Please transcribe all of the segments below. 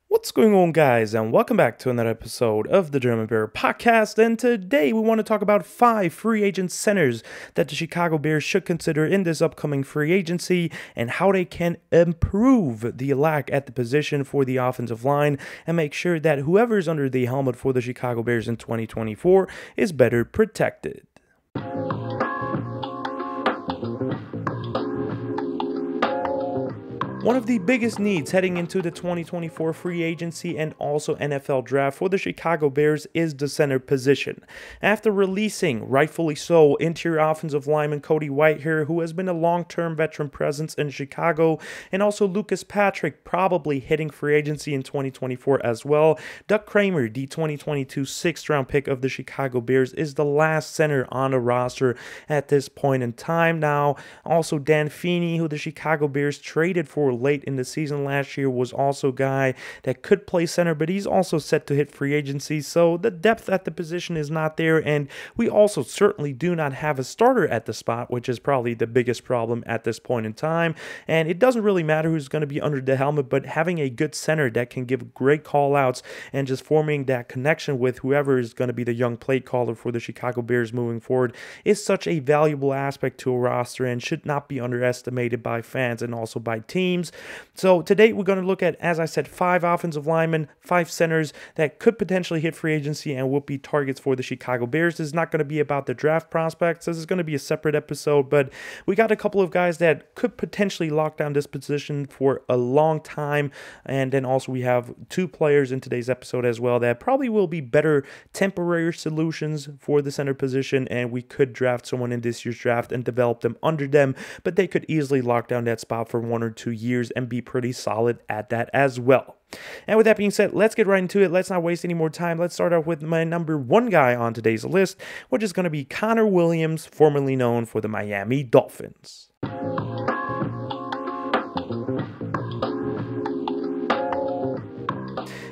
What's going on, guys, and welcome back to another episode of the German Bear Podcast. And today we want to talk about 5 free agent centers that the Chicago Bears should consider in this upcoming free agency and how they can improve the lack at the position for the offensive line and make sure that whoever's under the helmet for the Chicago Bears in 2024 is better protected. One of the biggest needs heading into the 2024 free agency and also NFL draft for the Chicago Bears is the center position. After releasing, rightfully so, interior offensive lineman Cody Whitehair, who has been a long-term veteran presence in Chicago, and also Lucas Patrick probably hitting free agency in 2024 as well, Doug Kramer, the 2022 6th-round pick of the Chicago Bears, is the last center on the roster at this point in time. Now, also Dan Feeney, who the Chicago Bears traded for late in the season last year, was also a guy that could play center, but he's also set to hit free agency, so the depth at the position is not there, and we also certainly do not have a starter at the spot, which is probably the biggest problem at this point in time. And it doesn't really matter who's going to be under the helmet, but having a good center that can give great call outs and just forming that connection with whoever is going to be the young play caller for the Chicago Bears moving forward is such a valuable aspect to a roster and should not be underestimated by fans and also by teams. So today we're going to look at, as I said, 5 offensive linemen, 5 centers that could potentially hit free agency and will be targets for the Chicago Bears. This is not going to be about the draft prospects. This is going to be a separate episode, but we got a couple of guys that could potentially lock down this position for a long time. And then also we have 2 players in today's episode as well that probably will be better temporary solutions for the center position, and we could draft someone in this year's draft and develop them under them, but they could easily lock down that spot for 1 or 2 years and be pretty solid at that as well. And with that being said, let's get right into it. Let's not waste any more time. Let's start off with my number 1 guy on today's list, which is going to be Conor Williams, formerly known for the Miami Dolphins.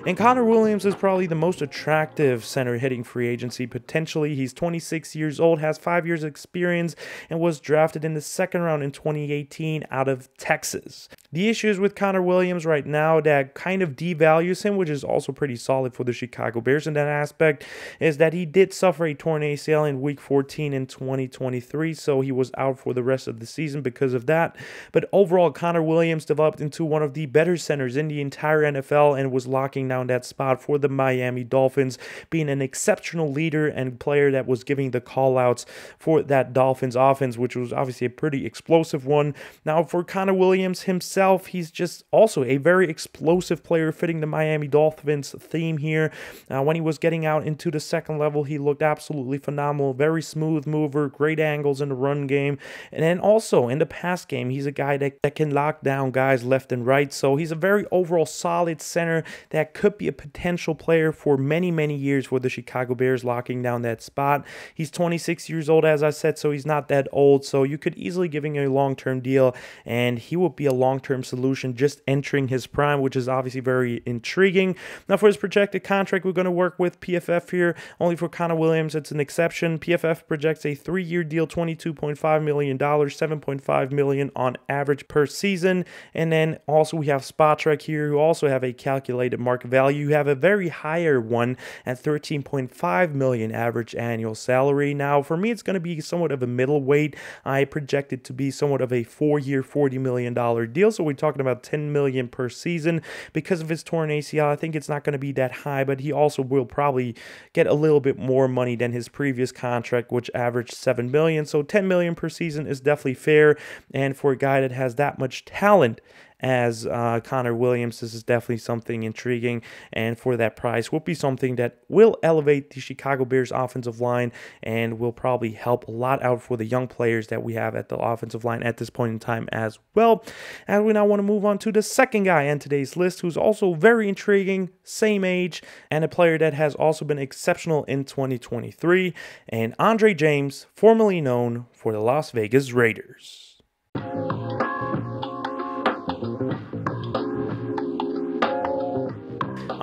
And Conor Williams is probably the most attractive center hitting free agency potentially. He's 26 years old, has 5 years experience, and was drafted in the 2nd round in 2018 out of Texas. The issues with Conor Williams right now that kind of devalues him, which is also pretty solid for the Chicago Bears in that aspect, is that he did suffer a torn ACL in Week 14 in 2023, so he was out for the rest of the season because of that. But overall, Conor Williams developed into one of the better centers in the entire NFL and was locking down that spot for the Miami Dolphins, being an exceptional leader and player that was giving the call-outs for that Dolphins offense, which was obviously a pretty explosive one. Now, for Conor Williams himself, he's just also a very explosive player fitting the Miami Dolphins theme here. When he was getting out into the 2nd level, he looked absolutely phenomenal. Very smooth mover, great angles in the run game. And then also in the pass game, he's a guy that can lock down guys left and right. So he's a very overall solid center that could be a potential player for many, many years for the Chicago Bears, locking down that spot. He's 26 years old, as I said, so he's not that old. So you could easily give him a long-term deal, and he will be a long-term solution just entering his prime, which is obviously very intriguing. Now, for his projected contract, we're going to work with PFF here. Only for Conor Williams, it's an exception. PFF projects a 3-year deal, $22.5 million, $7.5 million on average per season. And then also we have Spotrac here, who also have a calculated market value. You have a very higher one at $13.5 million average annual salary. Now, for me, it's going to be somewhat of a middleweight. I project it to be somewhat of a 4-year, $40 million deal. So we're talking about $10 million per season. Because of his torn ACL, I think it's not going to be that high, but he also will probably get a little bit more money than his previous contract, which averaged $7 million. So $10 million per season is definitely fair. And for a guy that has that much talent as Conor Williams, this is definitely something intriguing, and for that price will be something that will elevate the Chicago Bears offensive line and will probably help a lot out for the young players that we have at the offensive line at this point in time as well. And we now want to move on to the 2nd guy on today's list, who's also very intriguing, same age, and a player that has also been exceptional in 2023, and Andre James, formerly known for the Las Vegas Raiders.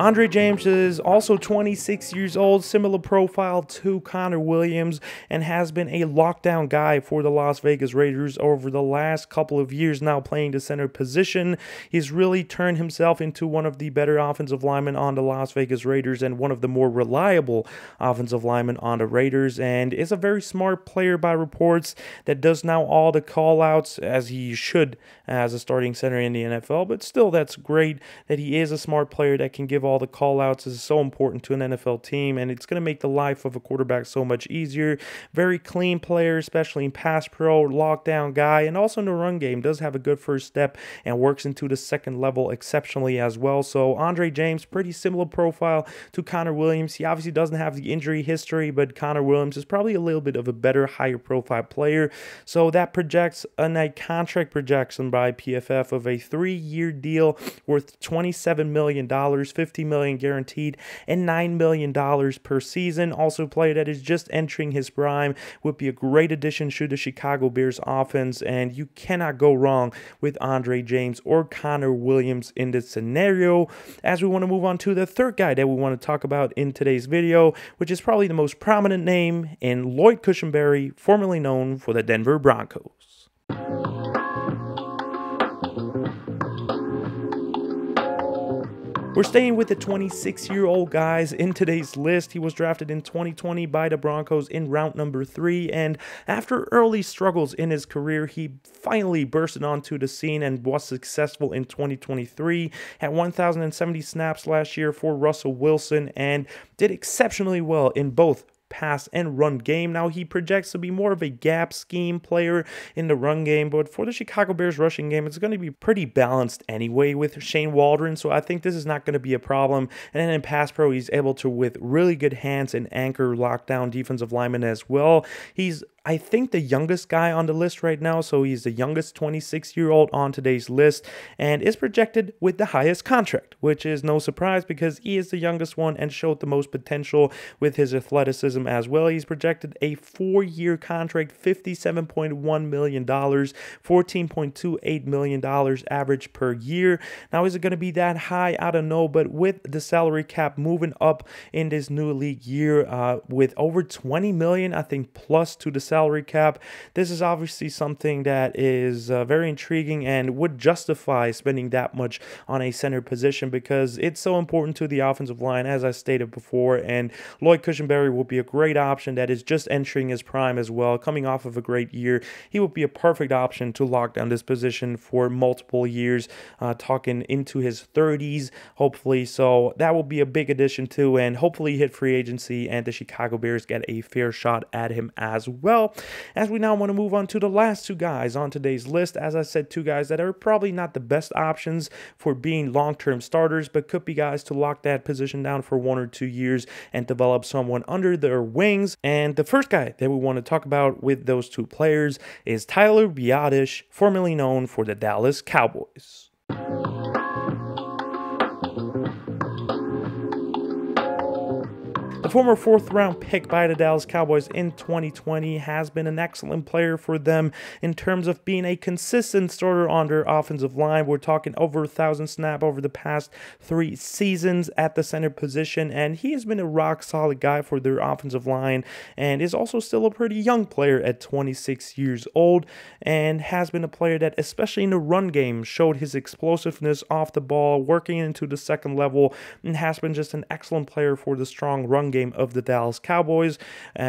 Andre James is also 26 years old, similar profile to Conor Williams, and has been a lockdown guy for the Las Vegas Raiders over the last couple of years now, playing the center position. He's really turned himself into one of the better offensive linemen on the Las Vegas Raiders and one of the more reliable offensive linemen on the Raiders, and is a very smart player by reports that does now all the call-outs, as he should as a starting center in the NFL. But still, that's great that he is a smart player that can give all the call-outs. Is so important to an NFL team, and it's going to make the life of a quarterback so much easier. Very clean player, especially in pass pro, lockdown guy, and also in the run game. Does have a good first step and works into the second level exceptionally as well. So Andre James, pretty similar profile to Conor Williams. He obviously doesn't have the injury history, but Conor Williams is probably a little bit of a better, higher profile player. So that projects a contract projection by PFF of a 3-year deal worth $27 million, $50 million guaranteed, and $9 million per season. Also, a player that is just entering his prime, would be a great addition to the Chicago Bears offense, and you cannot go wrong with Andre James or Conor Williams in this scenario. As we want to move on to the third guy that we want to talk about in today's video, which is probably the most prominent name in Lloyd Cushenberry, formerly known for the Denver Broncos. We're staying with the 26-year-old guys in today's list. He was drafted in 2020 by the Broncos in round number 3, and after early struggles in his career, he finally bursted onto the scene and was successful in 2023. Had 1,070 snaps last year for Russell Wilson and did exceptionally well in both pass and run game. Now, he projects to be more of a gap scheme player in the run game, but for the Chicago Bears rushing game, it's going to be pretty balanced anyway with Shane Waldron, so I think this is not going to be a problem. And then in pass pro, he's able to, with really good hands and anchor lockdown defensive linemen as well. He's, I think, the youngest guy on the list right now, so he's the youngest 26-year-old on today's list and is projected with the highest contract, which is no surprise because he is the youngest one and showed the most potential with his athleticism as well. He's projected a 4-year contract, $57.1 million, $14.28 million average per year. Now, is it going to be that high? I don't know, but with the salary cap moving up in this new league year with over $20 million, I think, plus to the salary cap, this is obviously something that is very intriguing and would justify spending that much on a center position because it's so important to the offensive line, as I stated before. And Lloyd Cushenberry will be a great option that is just entering his prime as well, coming off of a great year. He would be a perfect option to lock down this position for multiple years, talking into his 30s, hopefully. So that will be a big addition too, and hopefully hit free agency and the Chicago Bears get a fair shot at him as well. As we now want to move on to the last two guys on today's list, as I said, two guys that are probably not the best options for being long-term starters, but could be guys to lock that position down for 1 or 2 years and develop someone under their wings. And the first guy that we want to talk about with those two players is Tyler Biadasz, formerly known for the Dallas Cowboys. The former 4th-round pick by the Dallas Cowboys in 2020 has been an excellent player for them in terms of being a consistent starter on their offensive line. We're talking over 1,000 snaps over the past 3 seasons at the center position, and he has been a rock-solid guy for their offensive line and is also still a pretty young player at 26 years old and has been a player that, especially in the run game, showed his explosiveness off the ball, working into the second level, and has been just an excellent player for the strong run game of the Dallas Cowboys,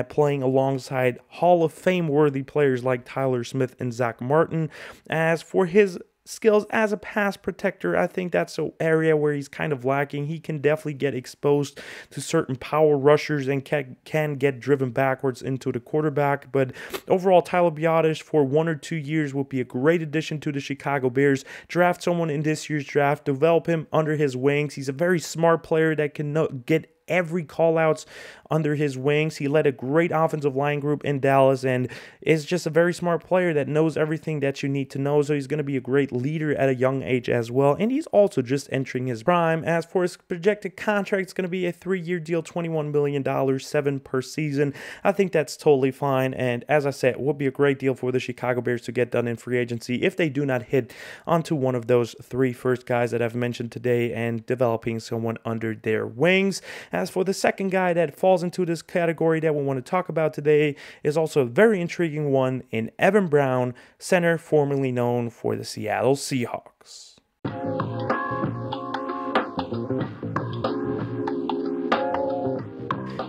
playing alongside Hall of Fame worthy players like Tyler Smith and Zach Martin. As for his skills as a pass protector, I think that's an area where he's kind of lacking. He can definitely get exposed to certain power rushers and can get driven backwards into the quarterback. But overall, Tyler Biadasz for 1 or 2 years would be a great addition to the Chicago Bears. Draft someone in this year's draft, develop him under his wings. He's a very smart player that can get every call-outs under his wings. He led a great offensive line group in Dallas and is just a very smart player that knows everything that you need to know. So he's going to be a great leader at a young age as well. And he's also just entering his prime. As for his projected contract, it's going to be a 3-year deal, $21 million, $7 per season. I think that's totally fine. And as I said, it would be a great deal for the Chicago Bears to get done in free agency if they do not hit onto one of those 3 first guys that I've mentioned today and developing someone under their wings. As for the second guy that falls into this category that we want to talk about today is also a very intriguing one in Evan Brown, center formerly known for the Seattle Seahawks.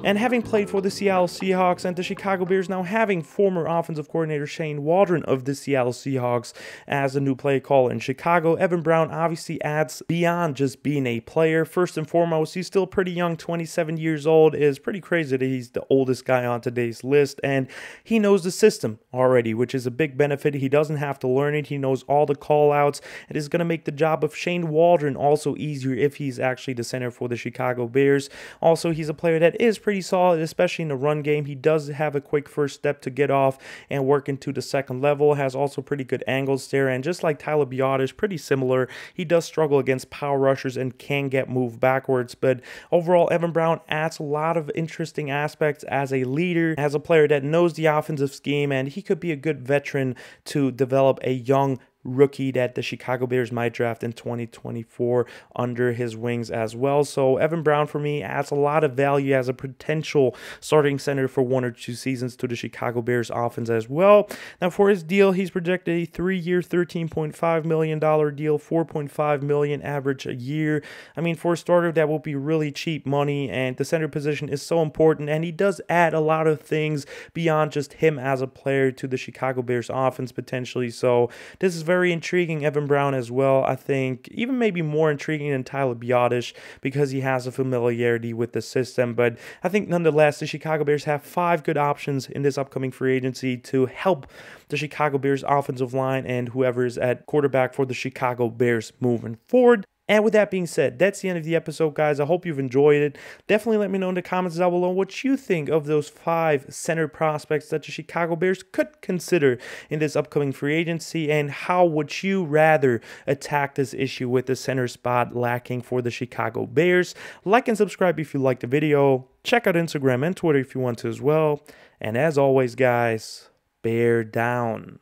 And having played for the Seattle Seahawks and the Chicago Bears, now having former offensive coordinator Shane Waldron of the Seattle Seahawks as the new play caller in Chicago, Evan Brown obviously adds beyond just being a player. First and foremost, he's still pretty young, 27 years old. It is pretty crazy that he's the oldest guy on today's list, and he knows the system already, which is a big benefit. He doesn't have to learn it. He knows all the call-outs. It is going to make the job of Shane Waldron also easier if he's actually the center for the Chicago Bears. Also, he's a player that is pretty solid, especially in the run game. He does have a quick first step to get off and work into the second level, has also pretty good angles there, and just like Tyler Biadasz, pretty similar. He does struggle against power rushers and can get moved backwards, but overall, Evan Brown adds a lot of interesting aspects as a leader, as a player that knows the offensive scheme, and he could be a good veteran to develop a young rookie that the Chicago Bears might draft in 2024 under his wings as well. So Evan Brown for me adds a lot of value as a potential starting center for 1 or 2 seasons to the Chicago Bears offense as well. Now for his deal, he's projected a 3-year, $13.5 million deal, $4.5 million average a year. I mean, for a starter, that will be really cheap money, and the center position is so important, and he does add a lot of things beyond just him as a player to the Chicago Bears offense potentially. So this is very intriguing, Evan Brown as well. I think even maybe more intriguing than Tyler Biadasz because he has a familiarity with the system. But I think nonetheless, the Chicago Bears have 5 good options in this upcoming free agency to help the Chicago Bears offensive line and whoever is at quarterback for the Chicago Bears moving forward. And with that being said, that's the end of the episode, guys. I hope you've enjoyed it. Definitely let me know in the comments down below what you think of those 5 center prospects that the Chicago Bears could consider in this upcoming free agency, and how would you rather attack this issue with the center spot lacking for the Chicago Bears. Like and subscribe if you liked the video. Check out Instagram and Twitter if you want to as well. And as always, guys, bear down.